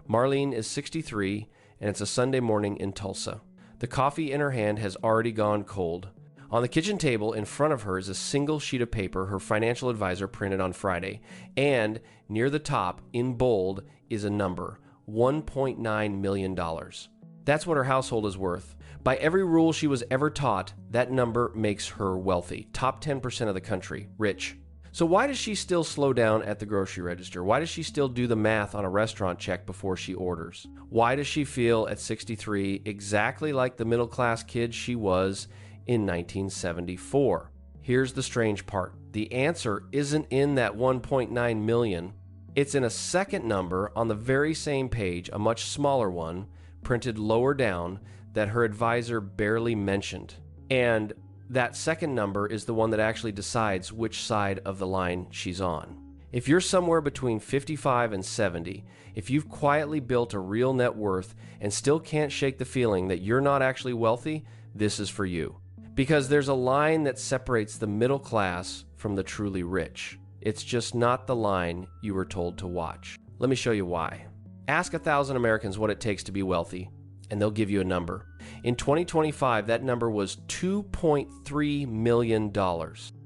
Marlene is 63, and it's a Sunday morning in Tulsa. The coffee in her hand has already gone cold. On the kitchen table in front of her is a single sheet of paper her financial advisor printed on Friday, and near the top, in bold, is a number, $1.9 million. That's what her household is worth. By every rule she was ever taught, that number makes her wealthy. Top 10% of the country, rich. So why does she still slow down at the grocery register? Why does she still do the math on a restaurant check before she orders? Why does she feel at 63 exactly like the middle-class kid she was in 1974? Here's the strange part. The answer isn't in that 1.9 million. It's in a second number on the very same page, a much smaller one, printed lower down, that her advisor barely mentioned. And that second number is the one that actually decides which side of the line she's on. If you're somewhere between 55 and 70, if you've quietly built a real net worth and still can't shake the feeling that you're not actually wealthy, this is for you. Because there's a line that separates the middle class from the truly rich. It's just not the line you were told to watch. Let me show you why. Ask 1,000 Americans what it takes to be wealthy, and they'll give you a number. In 2025, that number was $2.3 million.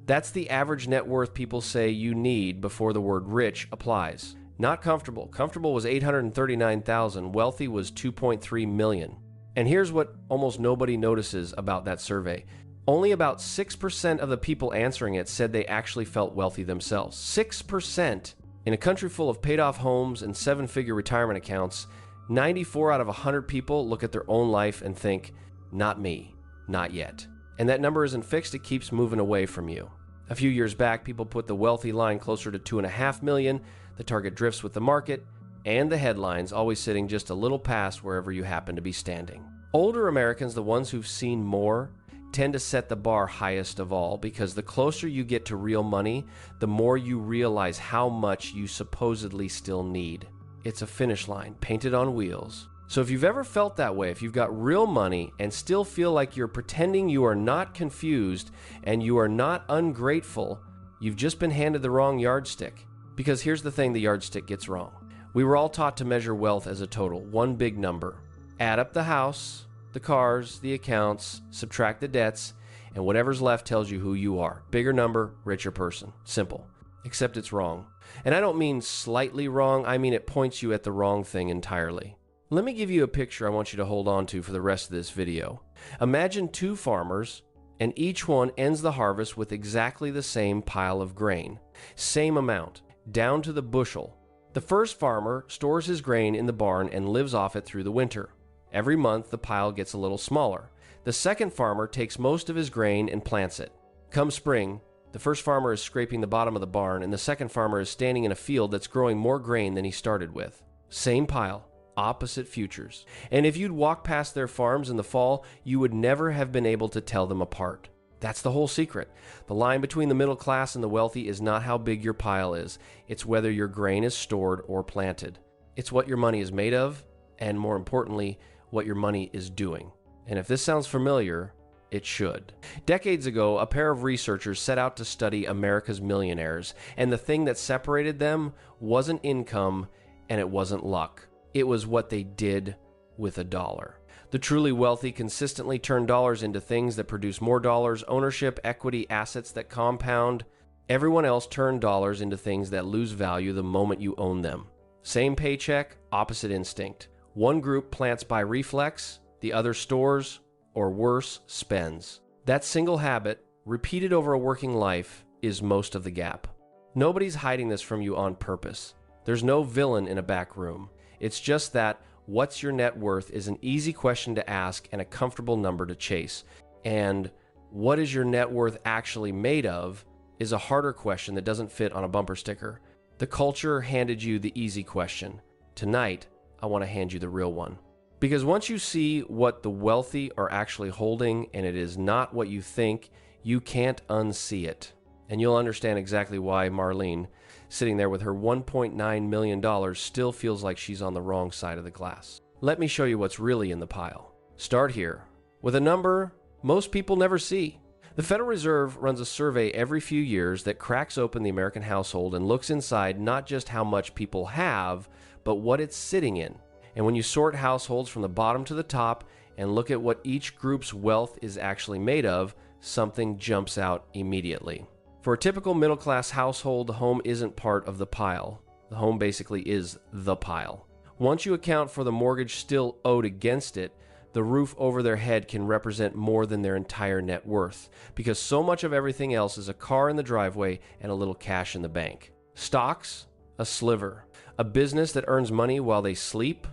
That's the average net worth people say you need before the word rich applies. Not comfortable. Comfortable was $839,000. Wealthy was $2.3 million. And here's what almost nobody notices about that survey. Only about 6% of the people answering it said they actually felt wealthy themselves. 6%. In a country full of paid-off homes and seven-figure retirement accounts, 94 out of 100 people look at their own life and think, not me, not yet. And that number isn't fixed, it keeps moving away from you. A few years back, people put the wealthy line closer to 2.5 million, the target drifts with the market, and the headlines always sitting just a little past wherever you happen to be standing. Older Americans, the ones who've seen more, tend to set the bar highest of all, because the closer you get to real money, the more you realize how much you supposedly still need. It's a finish line painted on wheels. So if you've ever felt that way, if you've got real money and still feel like you're pretending you are not confused and you are not ungrateful, you've just been handed the wrong yardstick. Because here's the thing the yardstick gets wrong. We were all taught to measure wealth as a total, one big number. Add up the house, the cars, the accounts, subtract the debts, and whatever's left tells you who you are. Bigger number, richer person. Simple. Except it's wrong. And I don't mean slightly wrong, I mean it points you at the wrong thing entirely. Let me give you a picture I want you to hold on to for the rest of this video. Imagine two farmers, and each one ends the harvest with exactly the same pile of grain. Same amount, down to the bushel. The first farmer stores his grain in the barn and lives off it through the winter. Every month the pile gets a little smaller. The second farmer takes most of his grain and plants it. Come spring, the first farmer is scraping the bottom of the barn, and the second farmer is standing in a field that's growing more grain than he started with. Same pile, opposite futures. And if you'd walk past their farms in the fall, you would never have been able to tell them apart. That's the whole secret. The line between the middle class and the wealthy is not how big your pile is. It's whether your grain is stored or planted. It's what your money is made of, and more importantly, what your money is doing. And if this sounds familiar, it should. Decades ago, a pair of researchers set out to study America's millionaires, and the thing that separated them wasn't income and it wasn't luck. It was what they did with a dollar. The truly wealthy consistently turn dollars into things that produce more dollars, ownership, equity, assets that compound. Everyone else turned dollars into things that lose value the moment you own them. Same paycheck, opposite instinct. One group plants by reflex, the other stores, or worse, spends. That single habit, repeated over a working life, is most of the gap. Nobody's hiding this from you on purpose. There's no villain in a back room. It's just that what's your net worth is an easy question to ask and a comfortable number to chase. And what is your net worth actually made of is a harder question that doesn't fit on a bumper sticker. The culture handed you the easy question. Tonight, I want to hand you the real one. Because once you see what the wealthy are actually holding and it is not what you think, you can't unsee it. And you'll understand exactly why Marlene, sitting there with her $1.9 million, still feels like she's on the wrong side of the glass. Let me show you what's really in the pile. Start here, with a number most people never see. The Federal Reserve runs a survey every few years that cracks open the American household and looks inside not just how much people have, but what it's sitting in. And when you sort households from the bottom to the top and look at what each group's wealth is actually made of, something jumps out immediately. For a typical middle-class household, the home isn't part of the pile. The home basically is the pile. Once you account for the mortgage still owed against it, the roof over their head can represent more than their entire net worth, because so much of everything else is a car in the driveway and a little cash in the bank. Stocks? A sliver. A business that earns money while they sleep?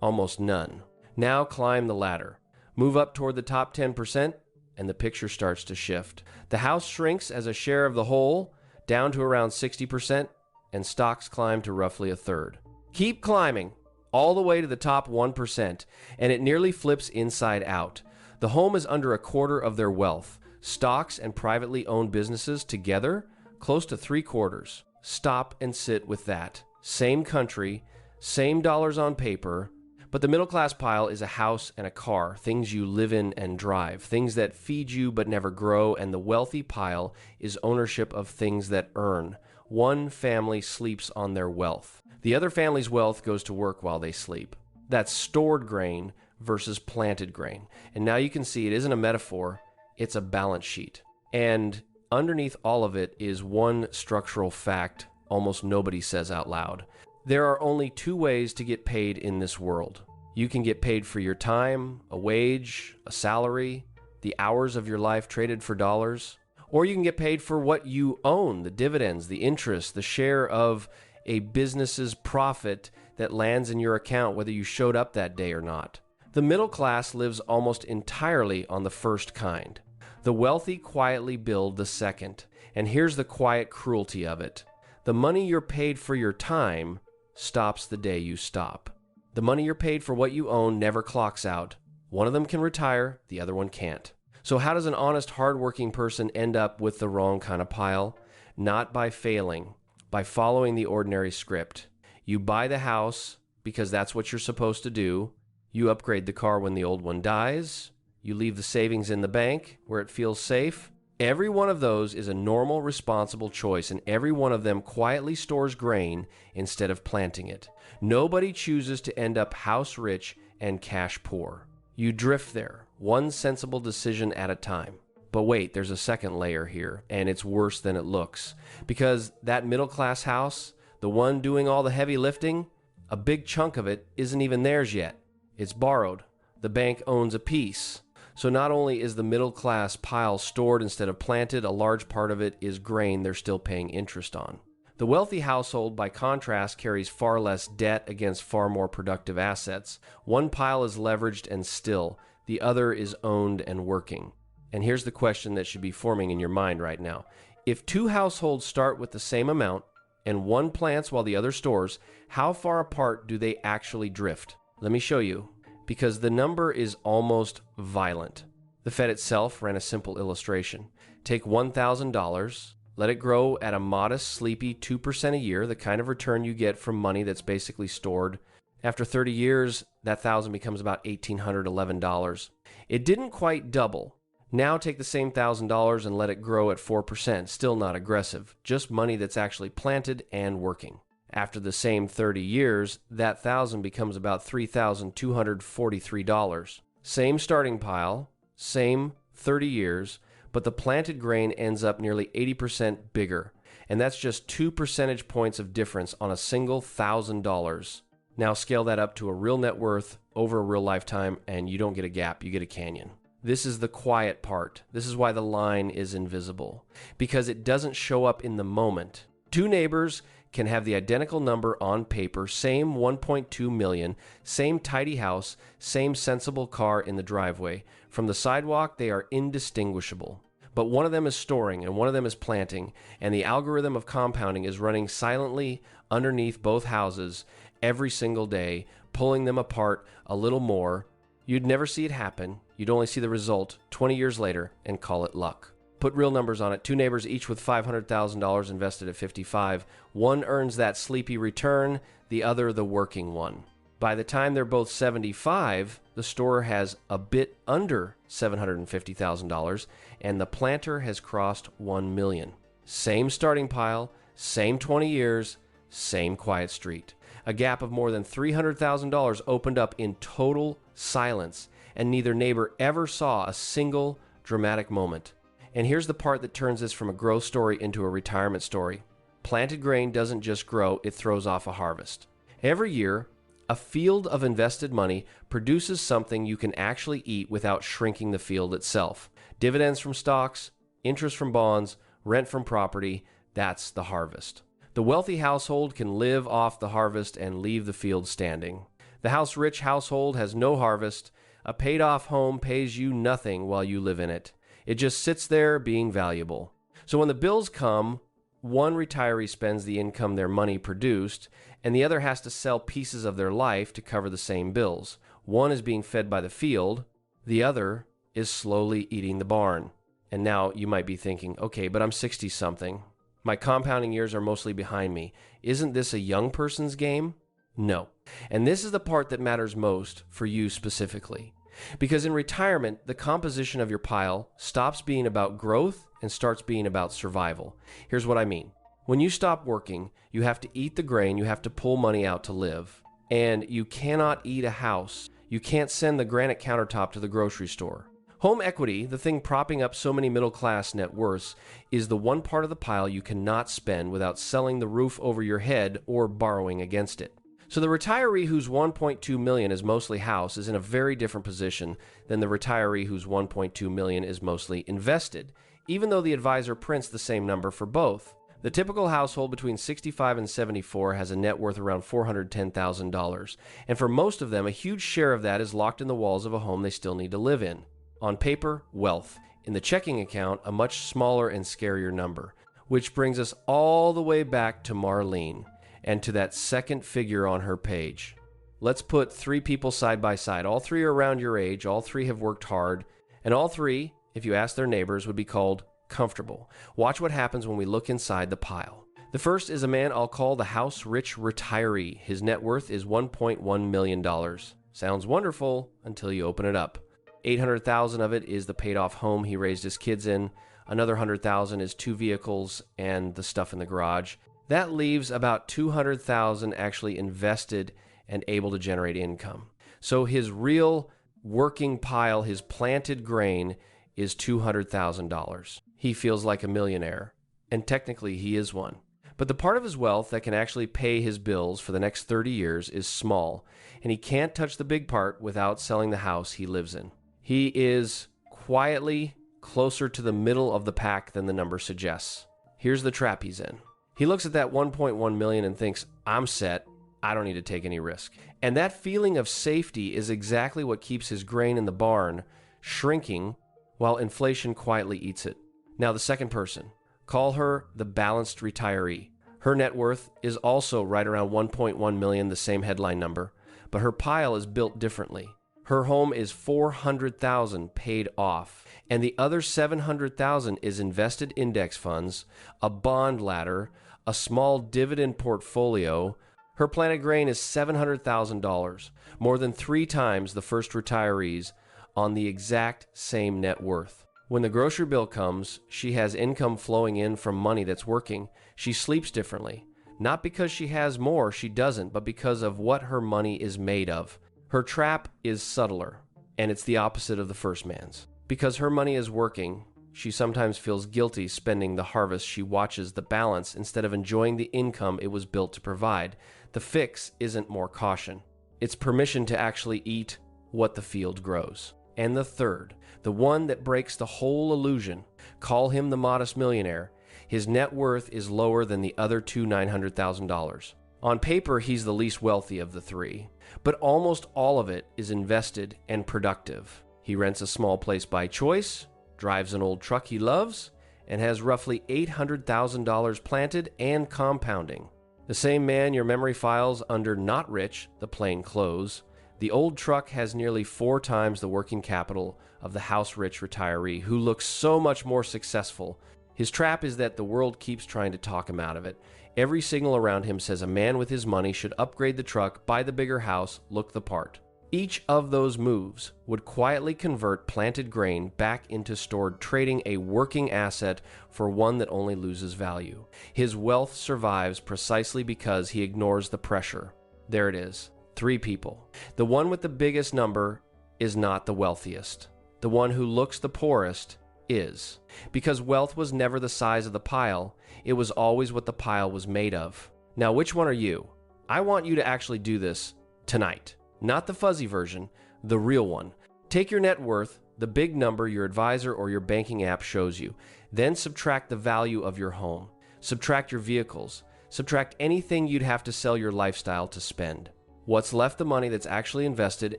Almost none. Now climb the ladder. Move up toward the top 10%, and the picture starts to shift. The house shrinks as a share of the whole, down to around 60%, and stocks climb to roughly a third. Keep climbing, all the way to the top 1%, and it nearly flips inside out. The home is under a quarter of their wealth. Stocks and privately owned businesses together, close to 3/4. Stop and sit with that. Same country, same dollars on paper, but the middle class pile is a house and a car, things you live in and drive, things that feed you but never grow, and the wealthy pile is ownership of things that earn. One family sleeps on their wealth. The other family's wealth goes to work while they sleep. That's stored grain versus planted grain. And now you can see it isn't a metaphor, it's a balance sheet. And underneath all of it is one structural fact almost nobody says out loud. There are only two ways to get paid in this world. You can get paid for your time, a wage, a salary, the hours of your life traded for dollars, or you can get paid for what you own, the dividends, the interest, the share of a business's profit that lands in your account whether you showed up that day or not. The middle class lives almost entirely on the first kind. The wealthy quietly build the second. And here's the quiet cruelty of it. The money you're paid for your time stops the day you stop. The money you're paid for what you own never clocks out. One of them can retire, the other one can't. So how does an honest, hardworking person end up with the wrong kind of pile? Not by failing, by following the ordinary script. You buy the house because that's what you're supposed to do. You upgrade the car when the old one dies. You leave the savings in the bank where it feels safe. Every one of those is a normal, responsible choice, and every one of them quietly stores grain instead of planting it. Nobody chooses to end up house rich and cash poor. You drift there, one sensible decision at a time. But wait, there's a second layer here, and it's worse than it looks. Because that middle-class house, the one doing all the heavy lifting, a big chunk of it isn't even theirs yet. It's borrowed. The bank owns a piece. So not only is the middle-class pile stored instead of planted, a large part of it is grain they're still paying interest on. The wealthy household, by contrast, carries far less debt against far more productive assets. One pile is leveraged and still. The other is owned and working. And here's the question that should be forming in your mind right now. If two households start with the same amount and one plants while the other stores, how far apart do they actually drift? Let me show you. Because the number is almost violent. The Fed itself ran a simple illustration. Take $1,000, let it grow at a modest, sleepy 2% a year, the kind of return you get from money that's basically stored. After 30 years, that $1,000 becomes about $1,811. It didn't quite double. Now take the same $1,000 and let it grow at 4%, still not aggressive, just money that's actually planted and working. After the same 30 years, that $1,000 becomes about $3,243. Same starting pile, same 30 years, but the planted grain ends up nearly 80% bigger. And that's just 2 percentage points of difference on a single $1,000. Now scale that up to a real net worth over a real lifetime, and you don't get a gap, you get a canyon. This is the quiet part. This is why the line is invisible. Because it doesn't show up in the moment. Two neighbors can have the identical number on paper, same 1.2 million, same tidy house, same sensible car in the driveway. From the sidewalk, they are indistinguishable. But one of them is storing and one of them is planting, and the algorithm of compounding is running silently underneath both houses every single day, pulling them apart a little more. You'd never see it happen. You'd only see the result 20 years later and call it luck. Put real numbers on it. Two neighbors, each with $500,000 invested at 55. One earns that sleepy return, the other the working one. By the time they're both 75, the storer has a bit under $750,000, and the planter has crossed 1 million. Same starting pile, same 20 years, same quiet street. A gap of more than $300,000 opened up in total silence, and neither neighbor ever saw a single dramatic moment. And here's the part that turns this from a growth story into a retirement story. Planted grain doesn't just grow, it throws off a harvest. Every year, a field of invested money produces something you can actually eat without shrinking the field itself. Dividends from stocks, interest from bonds, rent from property, that's the harvest. The wealthy household can live off the harvest and leave the field standing. The house-rich household has no harvest. A paid-off home pays you nothing while you live in it. It just sits there being valuable. So when the bills come, one retiree spends the income their money produced, and the other has to sell pieces of their life to cover the same bills. One is being fed by the field, the other is slowly eating the barn. And now you might be thinking, okay, but I'm 60-something. My compounding years are mostly behind me. Isn't this a young person's game? No. And this is the part that matters most for you specifically. Because in retirement, the composition of your pile stops being about growth and starts being about survival. Here's what I mean. When you stop working, you have to eat the grain, you have to pull money out to live. And you cannot eat a house. You can't send the granite countertop to the grocery store. Home equity, the thing propping up so many middle-class net worths, is the one part of the pile you cannot spend without selling the roof over your head or borrowing against it. So the retiree whose $1.2 million is mostly house is in a very different position than the retiree whose $1.2 million is mostly invested, even though the advisor prints the same number for both. The typical household between 65 and 74 has a net worth around $410,000, and for most of them, a huge share of that is locked in the walls of a home they still need to live in. On paper, wealth. In the checking account, a much smaller and scarier number, which brings us all the way back to Marlene and to that second figure on her page. Let's put three people side by side. All three are around your age, all three have worked hard, and all three, if you ask their neighbors, would be called comfortable. Watch what happens when we look inside the pile. The first is a man I'll call the house-rich retiree. His net worth is $1.1 million. Sounds wonderful until you open it up. $800,000 of it is the paid-off home he raised his kids in. Another $100,000 is 2 vehicles and the stuff in the garage. That leaves about $200,000 actually invested and able to generate income. So his real working pile, his planted grain, is $200,000. He feels like a millionaire, and technically he is one. But the part of his wealth that can actually pay his bills for the next 30 years is small, and he can't touch the big part without selling the house he lives in. He is quietly closer to the middle of the pack than the number suggests. Here's the trap he's in. He looks at that $1.1 million and thinks, I'm set. I don't need to take any risk. And that feeling of safety is exactly what keeps his grain in the barn shrinking while inflation quietly eats it. Now the second person, call her the balanced retiree. Her net worth is also right around $1.1 million, the same headline number, but her pile is built differently. Her home is $400,000 paid off, and the other $700,000 is invested index funds, a bond ladder, a small dividend portfolio. Her planted grain is $700,000, more than 3 times the first retiree's on the exact same net worth. When the grocery bill comes, she has income flowing in from money that's working. She sleeps differently, not because she has more, she doesn't, but because of what her money is made of. Her trap is subtler, and it's the opposite of the first man's. Because her money is working, she sometimes feels guilty spending the harvest. She watches the balance instead of enjoying the income it was built to provide. The fix isn't more caution. It's permission to actually eat what the field grows. And the third, the one that breaks the whole illusion, call him the modest millionaire. His net worth is lower than the other two $900,000. On paper, he's the least wealthy of the three, but almost all of it is invested and productive. He rents a small place by choice, drives an old truck he loves, and has roughly $800,000 planted and compounding. The same man your memory files under not rich, the plain clothes. The old truck has nearly 4 times the working capital of the house-rich retiree who looks so much more successful. His trap is that the world keeps trying to talk him out of it. Every signal around him says a man with his money should upgrade the truck, buy the bigger house, look the part. Each of those moves would quietly convert planted grain back into stored, trading a working asset for one that only loses value. His wealth survives precisely because he ignores the pressure. There it is. 3 people. The one with the biggest number is not the wealthiest. The one who looks the poorest is. Because wealth was never the size of the pile, it was always what the pile was made of. Now, which one are you? I want you to actually do this tonight. Not the fuzzy version, the real one. Take your net worth, the big number your advisor or your banking app shows you. Then subtract the value of your home. Subtract your vehicles. Subtract anything you'd have to sell your lifestyle to spend. What's left the money that's actually invested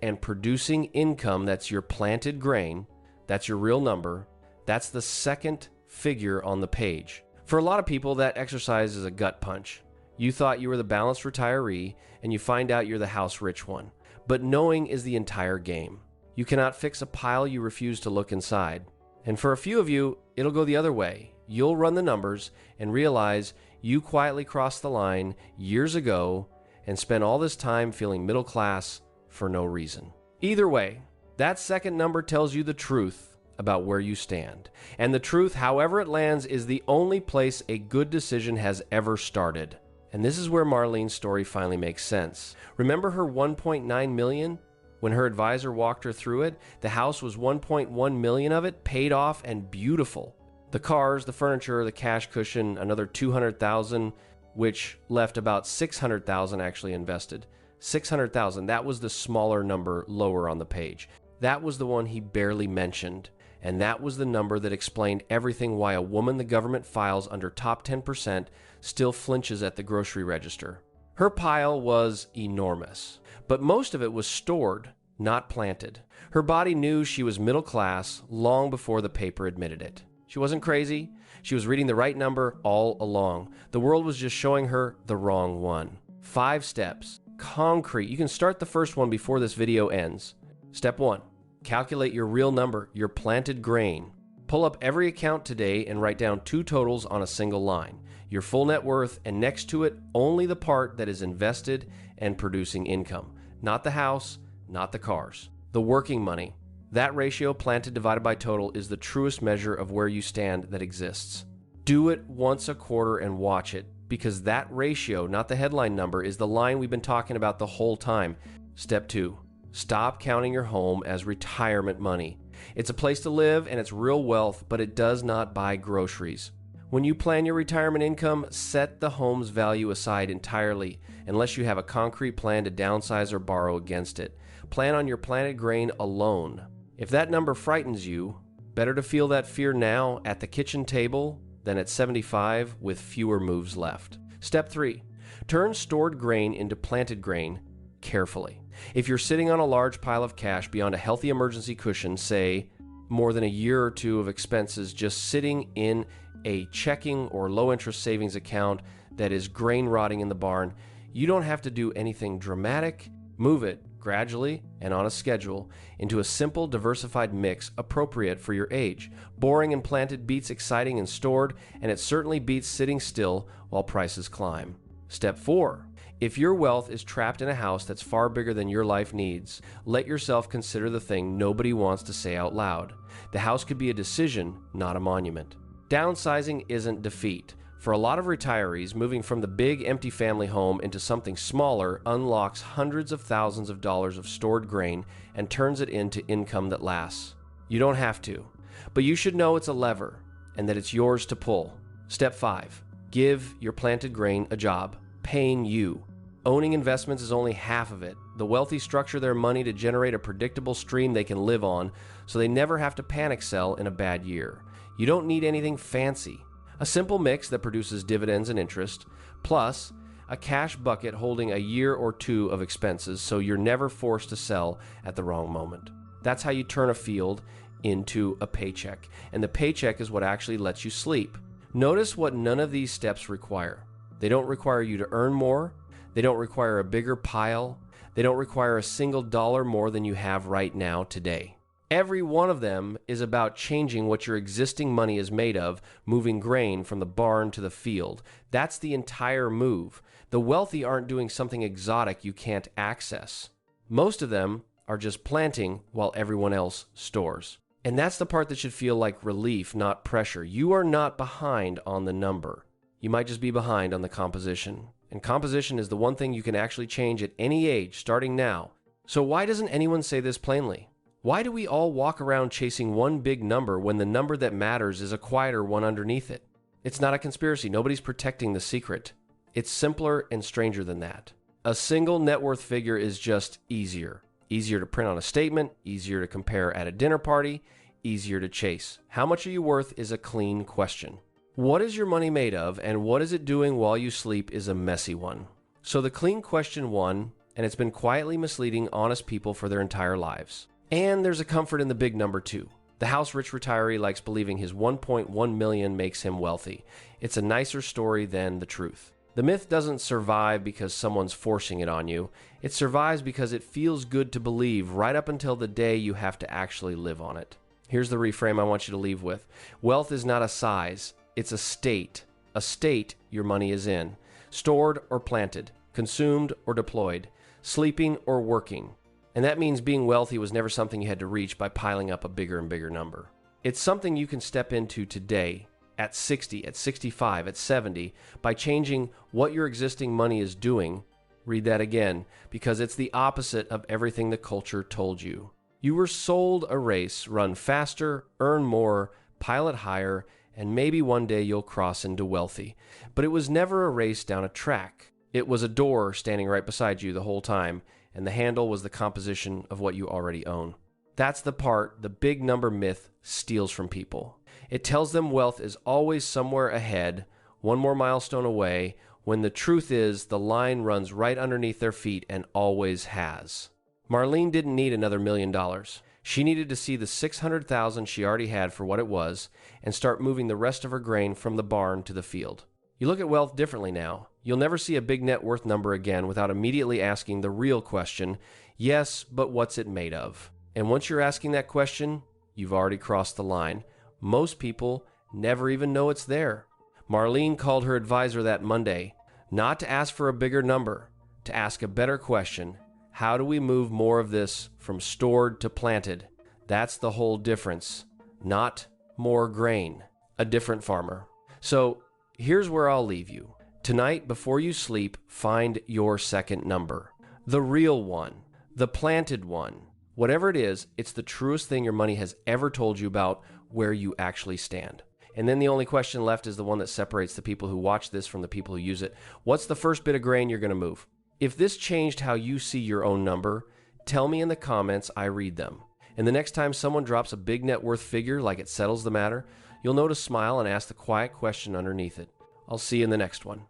and producing income that's your planted grain, that's your real number, that's the second figure on the page. For a lot of people, that exercise is a gut punch. You thought you were the balanced retiree, and you find out you're the house rich one. But knowing is the entire game. You cannot fix a pile you refuse to look inside. And for a few of you, it'll go the other way. You'll run the numbers and realize you quietly crossed the line years ago and spent all this time feeling middle class for no reason. Either way, that second number tells you the truth about where you stand. And the truth, however it lands, is the only place a good decision has ever started. And this is where Marlene's story finally makes sense. Remember her $1.9 million? When her advisor walked her through it, the house was $1.1 million of it paid off and beautiful. The cars, the furniture, the cash cushion, another $200,000, which left about $600,000 actually invested. $600,000, that was the smaller number lower on the page. That was the one he barely mentioned. And that was the number that explained everything why a woman the government files under top 10% still flinches at the grocery register. Her pile was enormous, but most of it was stored, not planted. Her body knew she was middle class long before the paper admitted it. She wasn't crazy. She was reading the right number all along. The world was just showing her the wrong one. 5 steps. Concrete. You can start the first one before this video ends. Step 1. Calculate your real number, your planted grain. Pull up every account today and write down 2 totals on a single line. Your full net worth, and next to it, only the part that is invested and producing income. Not the house, not the cars. The working money. That ratio, planted divided by total, is the truest measure of where you stand that exists. Do it once a quarter and watch it, because that ratio, not the headline number, is the line we've been talking about the whole time. Step 2. Stop counting your home as retirement money. It's a place to live and it's real wealth, but it does not buy groceries. When you plan your retirement income, set the home's value aside entirely, unless you have a concrete plan to downsize or borrow against it. Plan on your planted grain alone. If that number frightens you, better to feel that fear now at the kitchen table than at 75 with fewer moves left. Step 3. Turn stored grain into planted grain carefully. If you're sitting on a large pile of cash beyond a healthy emergency cushion, say more than a year or 2 of expenses just sitting in a checking or low-interest savings account that is grain rotting in the barn, you don't have to do anything dramatic. Move it gradually and on a schedule into a simple, diversified mix appropriate for your age. Boring and planted beats exciting and stored, and it certainly beats sitting still while prices climb. Step 4. If your wealth is trapped in a house that's far bigger than your life needs, let yourself consider the thing nobody wants to say out loud. The house could be a decision, not a monument. Downsizing isn't defeat. For a lot of retirees, moving from the big empty family home into something smaller unlocks hundreds of thousands of dollars of stored grain and turns it into income that lasts. You don't have to, but you should know it's a lever and that it's yours to pull. Step 5. Give your planted grain a job, paying you. Owning investments is only half of it. The wealthy structure their money to generate a predictable stream they can live on, so they never have to panic sell in a bad year. You don't need anything fancy. A simple mix that produces dividends and interest, plus a cash bucket holding a year or 2 of expenses so you're never forced to sell at the wrong moment. That's how you turn a field into a paycheck, and the paycheck is what actually lets you sleep. Notice what none of these steps require. They don't require you to earn more. They don't require a bigger pile. They don't require a single dollar more than you have right now today. Every one of them is about changing what your existing money is made of, moving grain from the barn to the field. That's the entire move. The wealthy aren't doing something exotic you can't access. Most of them are just planting while everyone else stores. And that's the part that should feel like relief, not pressure. You are not behind on the number. You might just be behind on the composition. And composition is the one thing you can actually change at any age, starting now. So why doesn't anyone say this plainly? Why do we all walk around chasing one big number when the number that matters is a quieter one underneath it? It's not a conspiracy. Nobody's protecting the secret. It's simpler and stranger than that. A single net worth figure is just easier. Easier to print on a statement, easier to compare at a dinner party, easier to chase. How much are you worth is a clean question. What is your money made of, and what is it doing while you sleep is a messy one. So the clean question won, and it's been quietly misleading honest people for their entire lives. And there's a comfort in the big number too. The house-rich retiree likes believing his 1.1 million makes him wealthy. It's a nicer story than the truth. The myth doesn't survive because someone's forcing it on you. It survives because it feels good to believe right up until the day you have to actually live on it. Here's the reframe I want you to leave with. Wealth is not a size. It's a state. A state your money is in. Stored or planted. Consumed or deployed. Sleeping or working. And that means being wealthy was never something you had to reach by piling up a bigger and bigger number. It's something you can step into today, at 60, at 65, at 70, by changing what your existing money is doing. Read that again, because it's the opposite of everything the culture told you. You were sold a race, run faster, earn more, pilot higher, and maybe one day you'll cross into wealthy. But it was never a race down a track. It was a door standing right beside you the whole time, and the handle was the composition of what you already own. That's the part the big number myth steals from people. It tells them wealth is always somewhere ahead, one more milestone away, when the truth is the line runs right underneath their feet and always has. Marlene didn't need another $1 million. She needed to see the $600,000 she already had for what it was and start moving the rest of her grain from the barn to the field. You look at wealth differently now. You'll never see a big net worth number again without immediately asking the real question, yes, but what's it made of? And once you're asking that question, you've already crossed the line. Most people never even know it's there. Marlene called her advisor that Monday, not to ask for a bigger number, to ask a better question. How do we move more of this from stored to planted? That's the whole difference. Not more grain. A different farmer. So here's where I'll leave you. Tonight, before you sleep, find your second number. The real one. The planted one. Whatever it is, it's the truest thing your money has ever told you about where you actually stand. And then the only question left is the one that separates the people who watch this from the people who use it. What's the first bit of grain you're going to move? If this changed how you see your own number, tell me in the comments. I read them. And the next time someone drops a big net worth figure like it settles the matter, you'll know to smile and ask the quiet question underneath it. I'll see you in the next one.